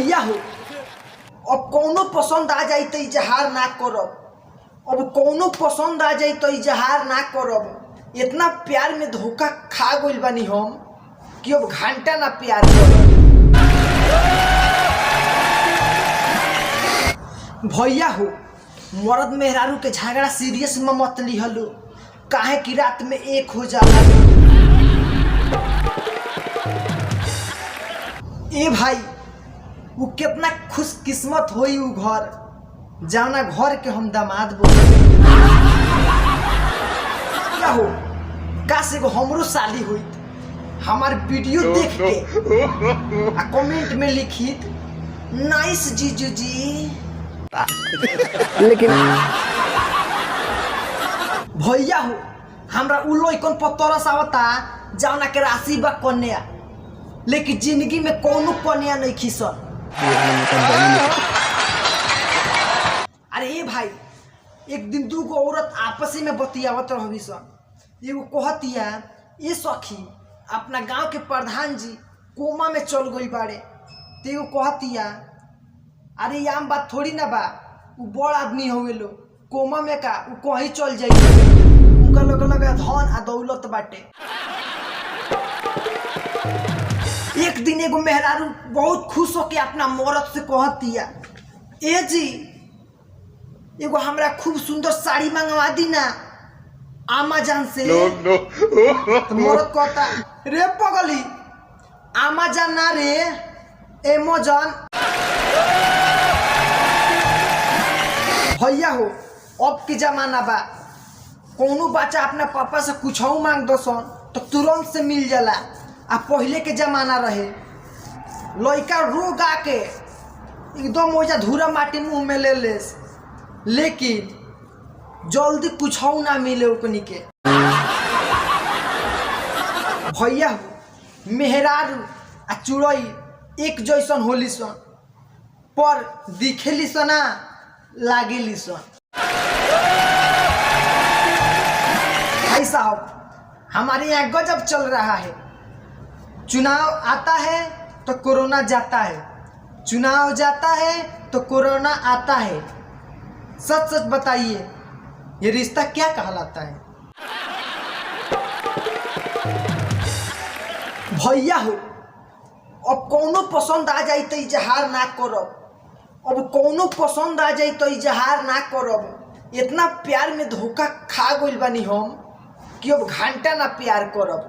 भैया हो, अब कौनो पसंद आ जाए तो इजहार ना करब। अब कौनो पसंद आ जाए तो इजहार ना करब। इतना प्यार में धोखा खा गइल बानी हम कि अब घंटा ना प्यार करब। भैया हो, मर्द मेहरारू के झगड़ा सीरियस में मत लिहलो, काहे कि रात में एक हो जाला। ए भाई, वो कितना खुशकिस्मत होई वो घर जाना घर के हम दामाद बोले। क्या हो, काश एगो हमरो शादी हुई, हमार वीडियो देख के आ कमेंट में लिखित नाइस जीजू जी। लेकिन भैया हो, हमरा उ लइकन पर तरस आवता जौना के राशि बा कन्या, लेकिन जिंदगी में कोनो कन्या नहीं खिसन। अरे ए भाई, एक दिन दू गो औरत आपस में बतियावत रहबी सन। एगो कहतिया, ए सखी, अपना गांव के प्रधान जी कोमा में चल गई बाड़े। तो एगो कहतिया, अरे ये आम बात थोड़ी ना बा, वो बड़ आदमी होवे लो, कोमा में का वो कहीं चल जाई, उनका लोग लगे धन आ दौलत बाटे। एक दिन एगो मेहरारू बहुत खुश होके अपना मर्द से कहतिया, ए जी, एगो हमरा खूब सुंदर साड़ी मंगवा दी ना अमेज़न से। तो मर्द कहता, रे पगली, अमेज़न ना रे, अमेज़न। भैया हो, अब के जमाना बा, कोनो बच्चा अपना पापा से कुछ मांग दो सन तो तुरंत से मिल जाला। आ पहले के जमाना रहे, लड़का रो गा के एकदम ओजा धूरा माटी मुंह में ले लेस, लेकिन जल्दी कुछ ना मिले ओकनी के। भैया हो, मेहरारू आ चुड़ई एक जैसन होली सन, पर दिखेली सना लागेली सन। भाई साहब, हमारे यहाँ गजब चल रहा है। चुनाव आता है तो कोरोना जाता है, चुनाव जाता है तो कोरोना आता है। सच सच बताइए, ये रिश्ता क्या कहलाता है? भैया हो, अब कौनो पसंद आ जाए तो इजहार ना करब। अब कौनो पसंद आ जाए तो इजहार ना करब। इतना प्यार में धोखा खा गइल बानी हम कि अब घंटा ना प्यार करब।